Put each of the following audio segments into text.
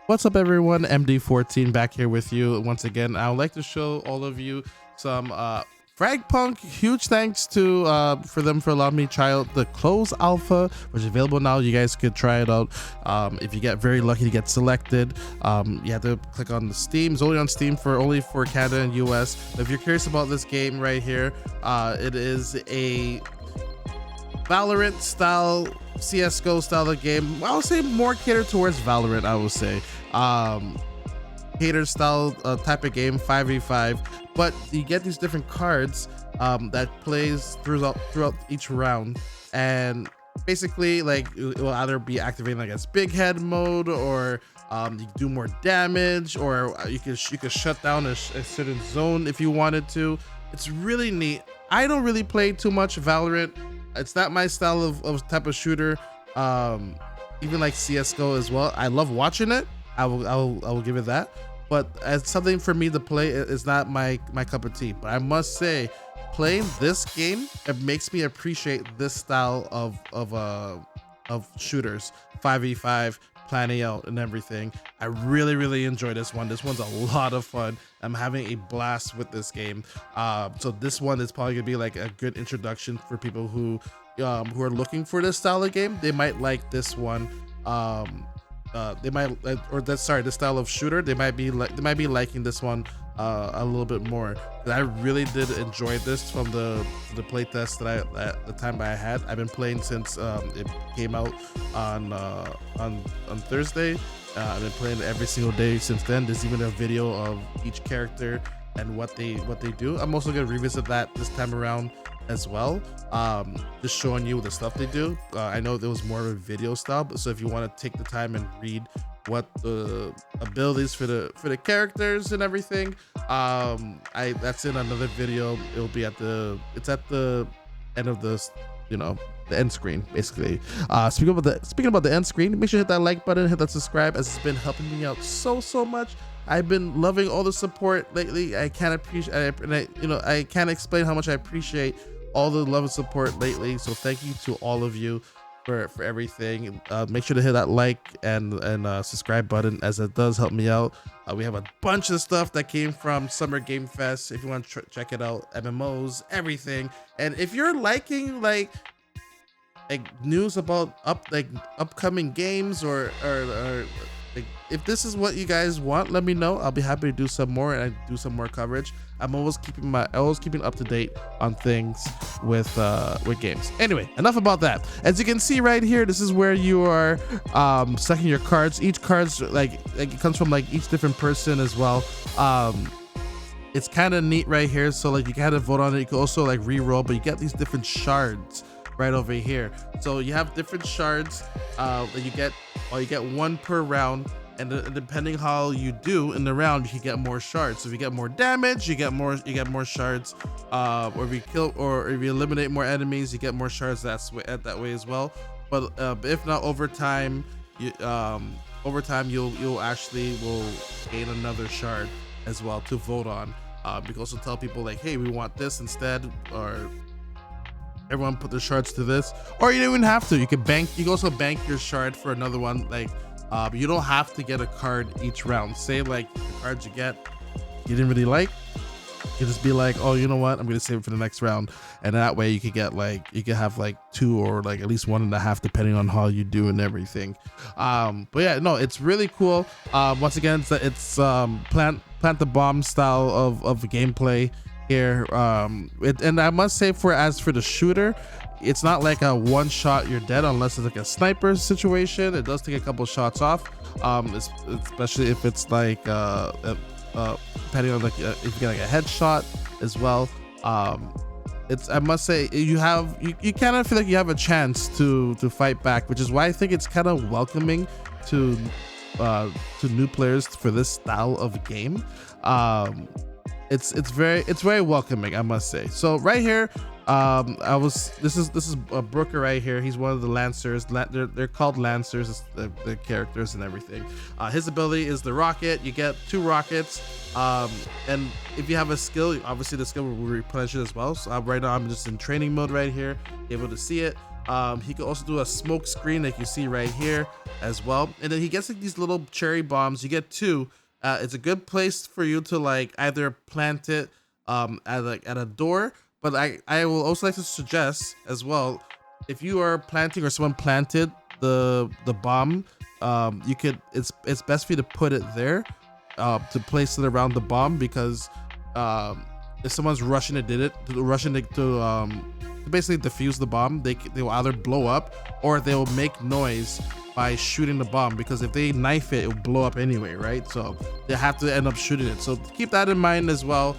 What's up, everyone? MD14 back here with you once again. I would like to show all of you some FragPunk. Huge thanks to for them for allowing me to try out the closed alpha, which is available now. You guys could try it out. If you get very lucky to get selected, you have to click on the Steam. It's only on Steam only for Canada and US. But if you're curious about this game right here, it is a Valorant style, CSGO style of game. I would say more catered towards Valorant, I would say. Hater style type of game, 5v5, but you get these different cards that plays throughout each round, and basically like it will either be activating like as big head mode, or you do more damage, or you could shut down a certain zone if you wanted to. It's really neat. I don't really play too much Valorant. It's not my style of type of shooter. Even like CSGO as well. I love watching it. I will give it that. But as something for me to play, is not my cup of tea. But I must say, playing this game, it makes me appreciate this style of shooters, 5v5, planning out and everything. I really enjoy this one. This one's a lot of fun. I'm having a blast with this game. So this one is probably gonna be like a good introduction for people who are looking for this style of game. They might like this one. They might, this style of shooter. They might be liking this one a little bit more. I really did enjoy this from the playtest that at the time I had. I've been playing since it came out on Thursday. I've been playing every single day since then. There's even a video of each character and what they do. I'm also gonna revisit that this time around as well, just showing you the stuff they do. I know there was more of a video style, but so if you want to take the time and read what the abilities for the characters and everything, that's in another video. It'll be at the end of this, the end screen, basically. Speaking about the end screen, make sure you hit that like button, hit that subscribe, as it's been helping me out so much. I've been loving all the support lately. I can't explain how much I appreciate all the love and support lately. So thank you to all of you for everything. Make sure to hit that like and subscribe button, as it does help me out. We have a bunch of stuff that came from Summer Game Fest. If you want to check it out, MMOs, everything. And if you're liking like news about upcoming games, or like, if this is what you guys want, let me know. I'll be happy to do some more, and I do some more coverage. I'm always keeping up to date on things with games. Anyway, enough about that. As you can see right here, this is where you are sucking your cards. Each card's like it comes from like each different person as well. It's kind of neat right here. So like you kind of vote on it. You can also like re-roll, but you get these different shards right over here. So you have different shards that you get one per round, and depending how you do in the round, you can get more shards. So if you get more damage, you get more shards, or if you eliminate more enemies, you get more shards that way as well. But if not, over time you'll actually will gain another shard as well to vote on. You can also tell people like, hey, we want this instead, or everyone put their shards to this, or you don't even have to. You can also bank your shard for another one. Like, you don't have to get a card each round. Say like the cards you didn't really like, you just be like, oh, you know what, I'm gonna save it for the next round, and that way you could have like 2 or like at least 1.5, depending on how you do and everything. But yeah, no, it's really cool. Once again, it's plant the bomb style of gameplay here. And I must say, for the shooter, it's not like a one shot you're dead, unless it's like a sniper situation. It does take a couple shots off, especially if it's like depending on like if you get like a headshot as well. I must say, you kind of feel like you have a chance to fight back, which is why I think it's kind of welcoming to new players for this style of game. It's very welcoming, I must say. So right here, this is a Brooker right here. He's one of the Lancers. They're called Lancers, the characters and everything. His ability is the rocket. You get 2 rockets, and if you have a skill, obviously the skill will replenish it as well. So right now I'm just in training mode right here, able to see it. He can also do a smoke screen like you see right here as well. And then he gets like these little cherry bombs. You get 2. It's a good place for you to like either plant it at a door, but I will also like to suggest as well, if you are planting or someone planted the bomb, you could it's best for you to put it there, to place it around the bomb, because if someone's rushing to basically defuse the bomb, they will either blow up or they will make noise by shooting the bomb, because if they knife it, it will blow up anyway, right? So they have to end up shooting it. So keep that in mind as well.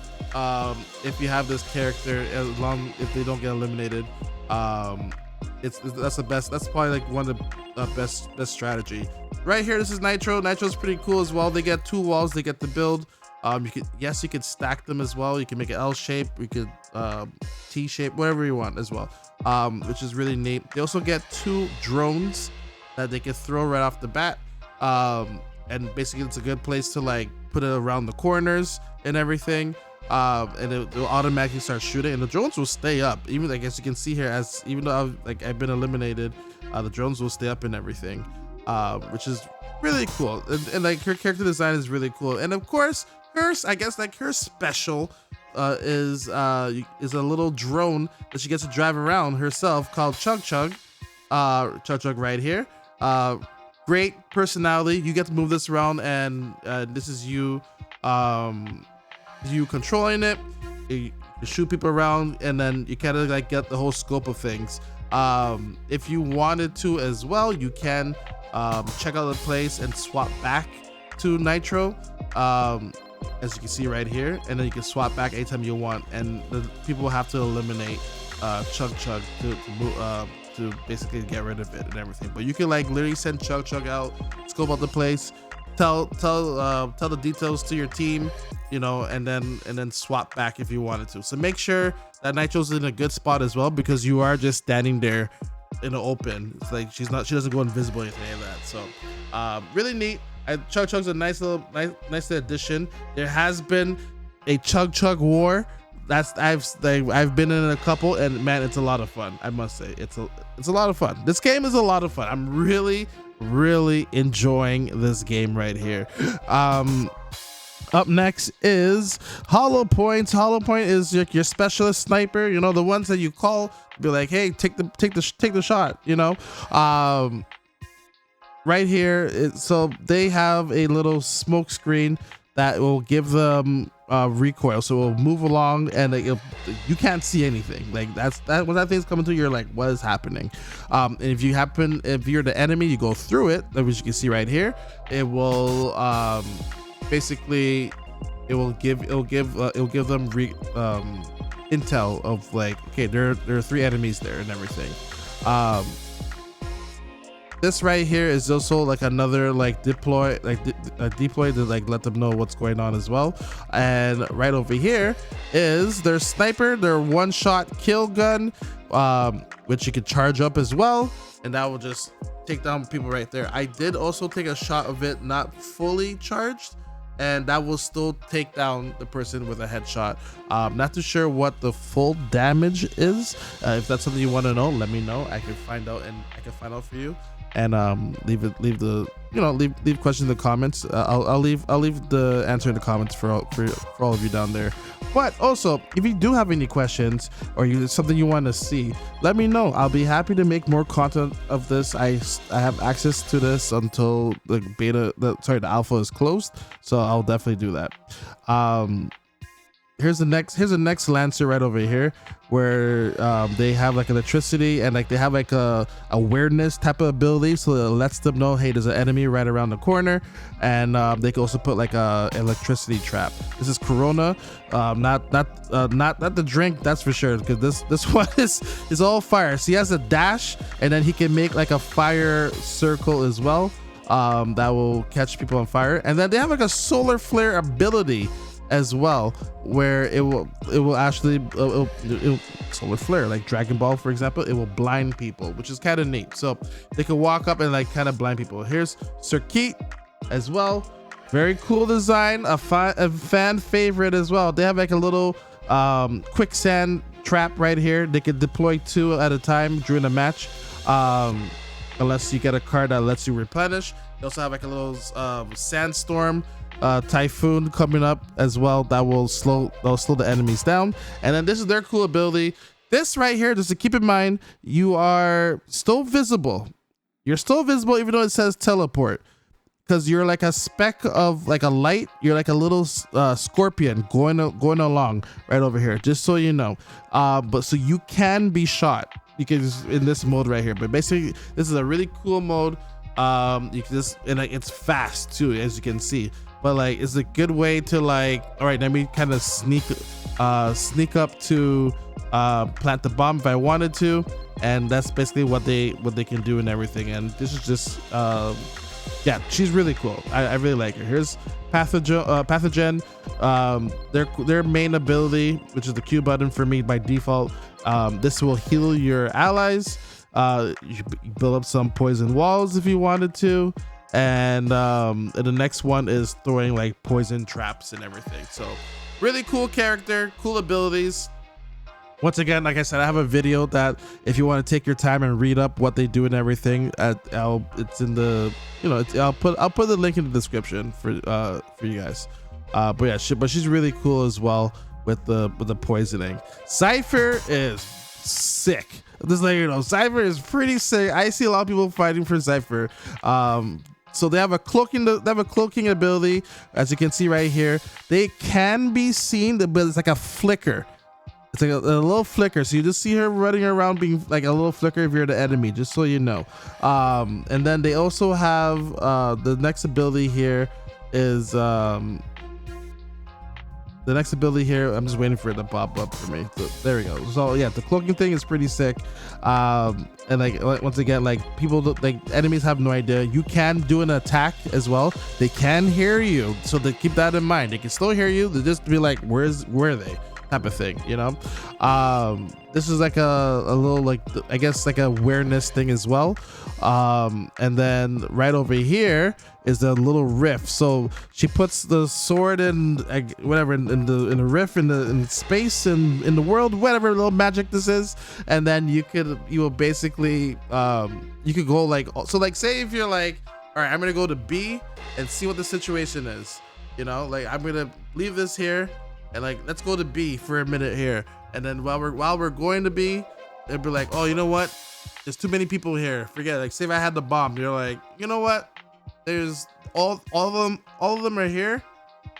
If you have this character, if they don't get eliminated, that's the best. That's probably like one of the best strategy. Right here, this is Nitro. Nitro's pretty cool as well. They get 2 walls they get to build. You could stack them as well. You can make an L shape, you could T shape, whatever you want as well, which is really neat. They also get 2 drones that they can throw right off the bat, and basically it's a good place to like put it around the corners and everything, and it will automatically start shooting, and the drones will stay up. Even I guess you can see here, even though I've been eliminated, the drones will stay up and everything, which is really cool. And like her character design is really cool. And of course, her special is a little drone that she gets to drive around herself, called Chug Chug. Chug Chug right here. Great personality. You get to move this around, and this is you controlling it. You shoot people around, and then you kind of like get the whole scope of things. If you wanted to as well, you can check out the place and swap back to Nitro, as you can see right here, and then you can swap back anytime you want, and the people have to eliminate Chug Chug to basically get rid of it and everything. But you can like literally send Chug Chug out, scope out the place, tell the details to your team, you know, and then swap back if you wanted to. So make sure that Nitro's in a good spot as well, because you are just standing there in the open. It's like she doesn't go invisible or anything like that. So really neat. Chug Chug's a nice little addition. There has been a Chug Chug war. I've been in a couple, and man, it's a lot of fun. I must say, it's a lot of fun. This game is a lot of fun. I'm really enjoying this game right here. Up next is Hollow Points. Hollow Point is your specialist sniper. You know, the ones that you call, be like, hey, take the shot. You know, right here. So they have a little smoke screen that will give them recoil, so it will move along, and you can't see anything. Like when that thing's coming to you, you're like, what is happening? And if you're the enemy, you go through it, which you can see right here. It will basically it'll give them intel of like, okay, there are 3 enemies there and everything. This right here is also like another like deploy to like let them know what's going on as well. And right over here is their sniper, their one-shot kill gun, which you could charge up as well, and that will just take down people right there. I did also take a shot of it not fully charged, and that will still take down the person with a headshot. Not too sure what the full damage is. If that's something you want to know, let me know. I can find out, and I can find out for you. And leave questions in the comments. I'll leave the answer in the comments for all of you down there. But also, if you do have any questions or something you want to see, let me know. I'll be happy to make more content of this. I have access to this until the alpha is closed, so I'll definitely do that. Here's the next Lancer right over here, where they have like electricity, and like they have like a awareness type of ability, so it lets them know, hey, there's an enemy right around the corner. And they can also put like a electricity trap. This is Corona, not the drink, that's for sure, because this one is all fire. So he has a dash, and then he can make like a fire circle as well, that will catch people on fire. And then they have like a solar flare ability as well, where it will actually solar flare, like Dragon Ball for example. It will blind people, which is kind of neat. So they can walk up and like kind of blind people. Here's Circuit as well, very cool design, a fan favorite as well. They have like a little quicksand trap right here. They can deploy 2 at a time during a match, unless you get a card that lets you replenish. They also have like a little sandstorm typhoon coming up as well that will slow the enemies down. And then this is their cool ability. This right here, just to keep in mind, you are still visible. You're still visible even though it says teleport, because you're like a speck of like a light. You're like a little scorpion going along right over here, just so you know. But so you can be shot. You can just, in this mode right here. But basically, this is a really cool mode. You can just, and like it's fast too, as you can see. But like it's a good way to like, all right, let me kind of sneak up to plant the bomb if I wanted to, and that's basically what they can do and everything. And this is just yeah, she's really cool. I really like her. Here's Pathogen. Their main ability, which is the Q button for me by default. This will heal your allies. You build up some poison walls if you wanted to. And the next one is throwing like poison traps and everything. So really cool character, cool abilities. Once again, like I said, I have a video that if you want to take your time and read up what they do and everything, it's in the, you know, I'll put the link in the description for you guys. But yeah, but she's really cool as well with the poisoning. Cypher is sick. Just like, you know, Cypher is pretty sick. I see a lot of people fighting for Cypher. So they have a cloaking ability, as you can see right here. They can be seen, but it's like a flicker. It's like a little flicker. So you just see her running around being like a little flicker if you're the enemy, just so you know. And then they also have the next ability here is the next ability here. I'm just waiting for it to pop up for me. So there we go. So yeah, the cloaking thing is pretty sick. And like once again, like enemies have no idea. You can do an attack as well. They can hear you, so they keep that in mind. They can still hear you. They just be like, where are they? Type of thing, you know. This is like a little, like, I guess like a awareness thing as well. And then right over here is the little rift. So she puts the sword in whatever in the rift in space and in the world, whatever little magic this is. And then you will basically you could go like, so like say if you're like, all right, I'm gonna go to B and see what the situation is, you know, like I'm gonna leave this here and like let's go to B for a minute here. And then while we're going to B, they'll be like, oh, you know what, there's too many people here, forget it. Like say if I had the bomb, you're like, you know what, there's all of them are here,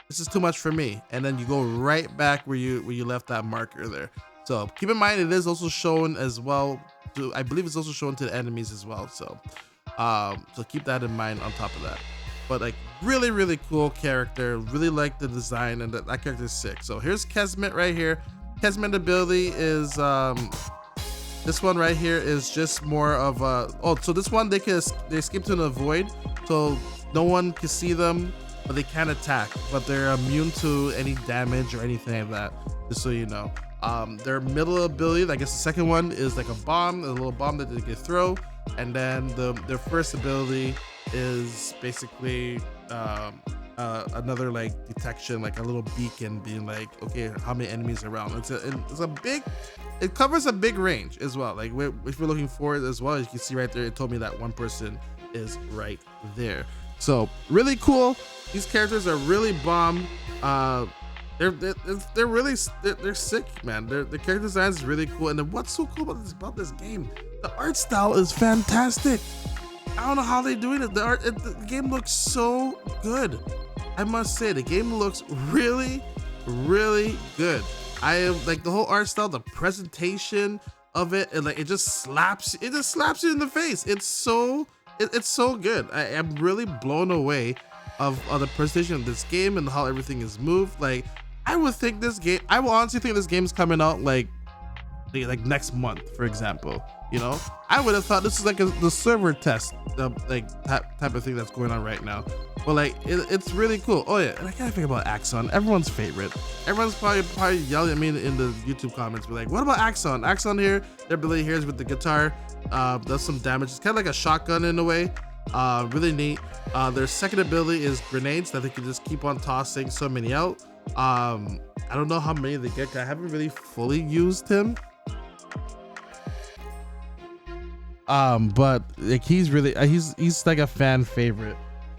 this is too much for me. And then you go right back where you left that marker there. So keep in mind, it is also shown as well to, I believe it's also shown to the enemies as well. So so keep that in mind on top of that. But like really cool character, really like the design, and that character is sick. So here's Kesmet right here. Kesmet ability is this one right here is just more of a, oh, so this one they escape to the void, so no one can see them, but they can attack, but they're immune to any damage or anything like that, just so you know. Their middle ability, I guess the second one, is like a bomb, a little bomb that they can throw. And then their first ability is basically another like detection, like a little beacon being like, okay, how many enemies are around. It's a big, it covers a big range as well. Like if you're looking for it as well, you can see right there, it told me that one person is right there. So really cool. These characters are really bomb. They're really sick, man. The character design is really cool. And then what's so cool about this game, the art style is fantastic. I don't know how they're doing it. The game looks so good. I must say, the game looks really good. I am like the whole art style, the presentation of it, and like it just slaps you in the face. It's so good. I am really blown away of the presentation of this game and how everything is moved. Like I will honestly think this game is coming out like next month, for example. You know, I would have thought this is like the server test, like type of thing that's going on right now. But like it's really cool. Oh yeah, and I gotta think about Axon, everyone's favorite. Everyone's probably yelling at me in the YouTube comments, be like, what about Axon? Axon here, their ability here is with the guitar, does some damage. It's kind of like a shotgun in a way. Really neat. Their second ability is grenades that they can just keep on tossing so many out. I don't know how many they get. I haven't really fully used him. But like he's really he's like a fan favorite.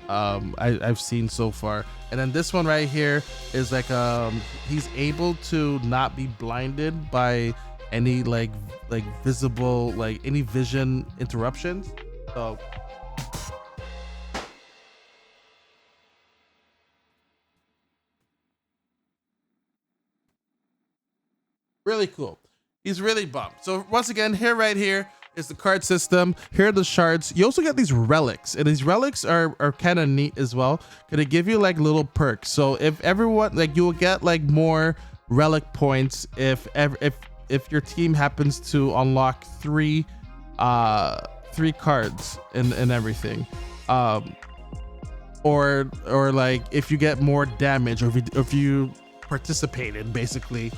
I've seen so far. And then this one right here is like he's able to not be blinded by any like visible like any vision interruptions. So really cool. He's really bumped. So once again, right here is the card system. Here are the shards. You also get these relics, and these relics are kind of neat as well. Gonna give you like little perks. So if everyone like you will get like more relic points if your team happens to unlock three cards and everything. Or like if you get more damage, or if you participated, basically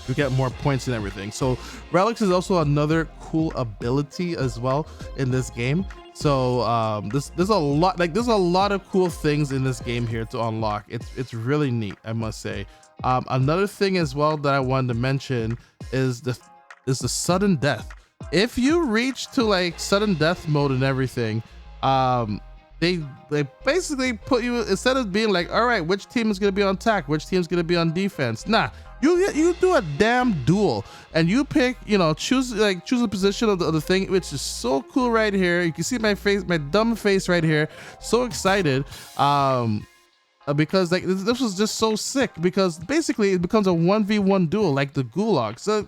you get more points and everything. So relics is also another cool ability as well in this game. So there's a lot of cool things in this game here to unlock. It's really neat, I must say. Another thing as well that I wanted to mention is the sudden death. If you reach to like sudden death mode and everything, they basically put you, instead of being like, all right, which team is gonna be on attack, which team's gonna be on defense, nah, you do a damn duel, and you pick, you know, choose a position of the thing, which is so cool right here. You can see my face, my dumb face right here, so excited, because like this was just so sick, because basically it becomes a 1v1 duel like the gulag. So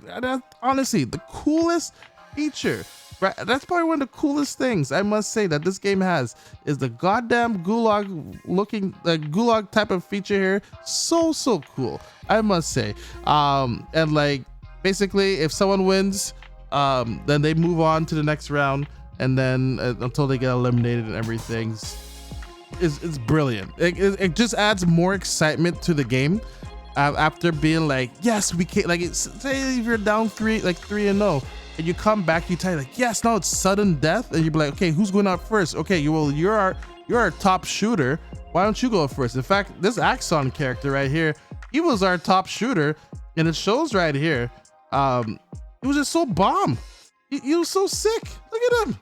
honestly, the coolest feature, right? That's probably one of the coolest things I must say that this game has, is the goddamn gulag looking, like gulag type of feature here. So cool, I must say. And like basically if someone wins, then they move on to the next round, and then until they get eliminated and everything. It's brilliant. It just adds more excitement to the game. After being like, yes, we can, like, say if you're down 3-0, and you come back, you tell you like, yes, now it's sudden death, and you be like, okay, who's going out first? Okay, you're our top shooter. Why don't you go first? In fact, this Axon character right here, he was our top shooter, and it shows right here. He was just so bomb. He was so sick. Look at him.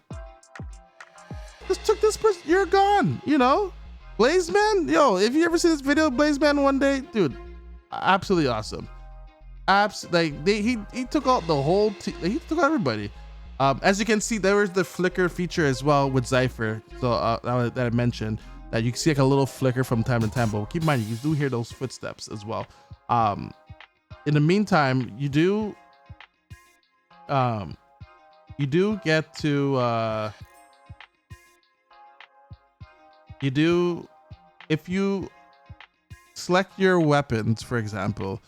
Just took this person. You're gone. You know, Blazeman. Yo, if you ever see this video of Blazeman one day, dude, absolutely awesome. He took out the whole team. He took out everybody. As you can see, there was the flicker feature as well with Zypher. So that I mentioned, that you can see like a little flicker from time to time. But keep in mind, you do hear those footsteps as well. In the meantime, you do get to if you select your weapons, for example,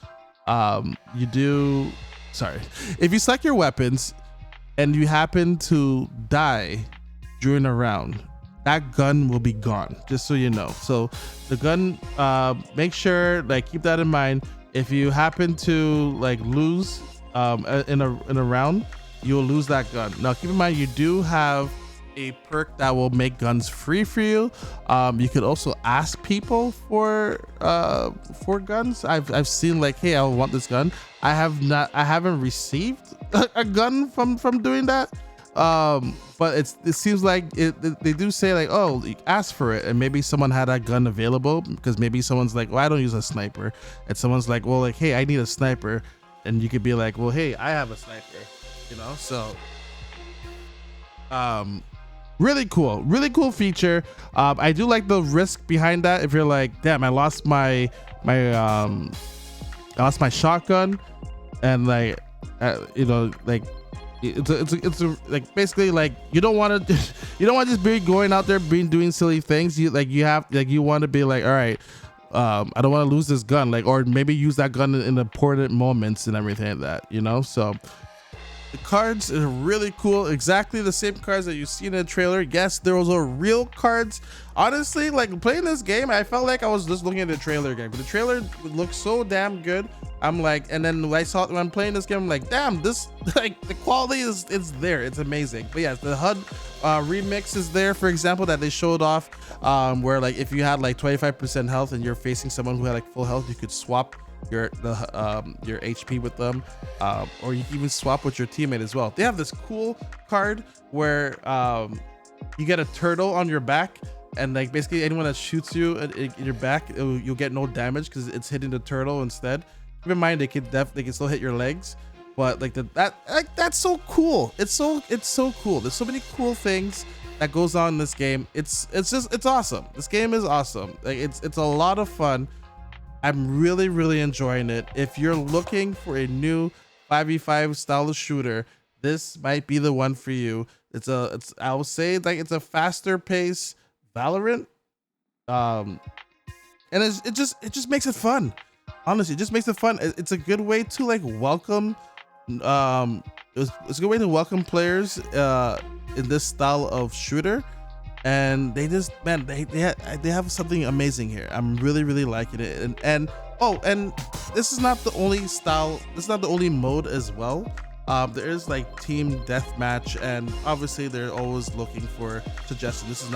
if you select your weapons and you happen to die during a round, that gun will be gone, just so you know. So the gun, make sure, like, keep that in mind. If you happen to like lose in a round, you'll lose that gun. Now keep in mind, you do have a perk that will make guns free for you. You could also ask people for guns. I've seen like, hey, I want this gun. I haven't received a gun from doing that. But it seems like they do say like, oh, you ask for it, and maybe someone had that gun available, because maybe someone's like, well, I don't use a sniper, and someone's like, well, like, hey, I need a sniper, and you could be like, well, hey, I have a sniper, you know. So really cool feature. I do like the risk behind that. If you're like, damn, I lost my shotgun, and like, you know, like, it's like basically like you don't want to just be going out there doing silly things. You want to be like, all right, I don't want to lose this gun, like, or maybe use that gun in important moments and everything like that, you know. So the cards are really cool. Exactly the same cards that you see in the trailer. Yes, there was real cards. Honestly, like, playing this game, I felt like I was just looking at the trailer again, but the trailer looks so damn good I'm like, and then when I'm playing this game, I'm like, damn, this like the quality it's there, it's amazing. But yeah, the HUD remix is there, for example, that they showed off, where like if you had like 25% health and you're facing someone who had like full health, you could swap your HP with them, or you can even swap with your teammate as well. They have this cool card where you get a turtle on your back, and like basically anyone that shoots you in your back, you'll get no damage because it's hitting the turtle instead. Keep in mind they can still hit your legs, but like that's so cool. It's so cool. There's so many cool things that goes on in this game. It's awesome. This game is awesome. Like it's a lot of fun. I'm really enjoying it. If you're looking for a new 5v5 style of shooter, this might be the one for you. I would say like it's a faster pace Valorant, and it just makes it fun. Honestly, it just makes it fun. It's a good way to like welcome, it's a good way to welcome players in this style of shooter, and they just, man, they have something amazing here. I'm really liking it, and this is not the only style. This is not the only mode as well. There is like team deathmatch, and obviously they're always looking for suggestions. This is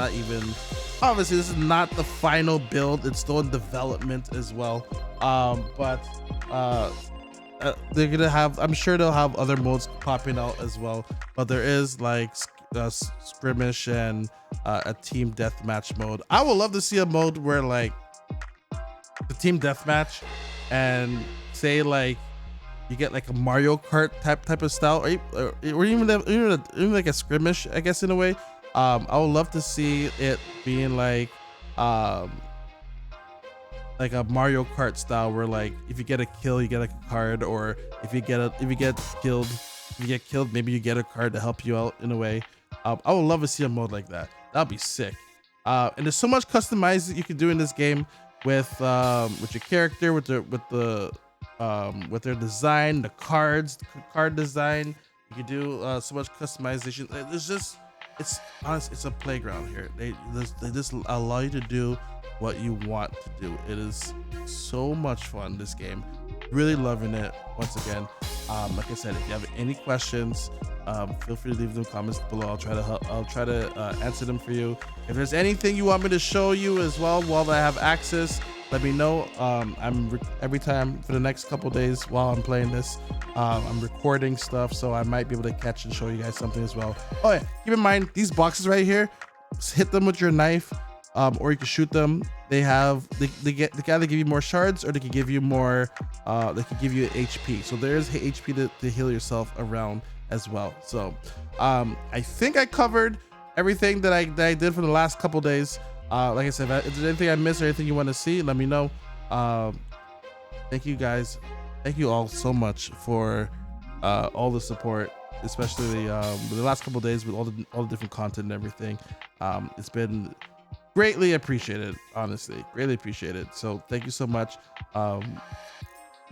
not the final build. It's still in development as well. But they're gonna have, I'm sure they'll have other modes popping out as well. But there is like skirmish and a team deathmatch mode. I would love to see a mode where like the team deathmatch, and say like you get like a Mario Kart type of style, or even like a skirmish, I guess, in a way. I would love to see it being like a Mario Kart style, where like if you get a kill, you get like a card, or if you get killed, maybe you get a card to help you out in a way. I would love to see a mode like that. That'd be sick. And there's so much customizing you can do in this game with your character, with their design, the card design. You can do so much customization. It's a playground here. They just allow you to do what you want to do. It is so much fun, this game. Really loving it. Once again, like I said, if you have any questions, feel free to leave them in the comments below. I'll try to answer them for you. If there's anything you want me to show you as well while I have access, let me know. Every time for the next couple days while I'm playing this, I'm recording stuff, so I might be able to catch and show you guys something as well. Oh yeah, keep in mind these boxes right here, just hit them with your knife, or you can shoot them. They can either give you more shards, or they can give you more, they can give you HP. So there's HP to heal yourself around as well. So I think I covered everything that I did for the last couple days. Like I said, if there's anything I missed or anything you want to see, let me know. Thank you guys. Thank you all so much for all the support, especially the last couple days with all the different content and everything. It's been greatly appreciated, honestly, greatly appreciated. So thank you so much.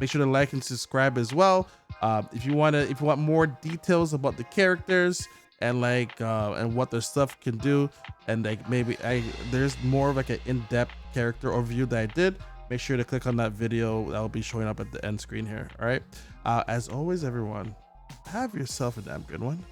Make sure to like and subscribe as well. If you want more details about the characters and like and what their stuff can do, and like maybe there's more of like an in-depth character overview that I did, make sure to click on that video that will be showing up at the end screen here. All right, as always, everyone, have yourself a damn good one.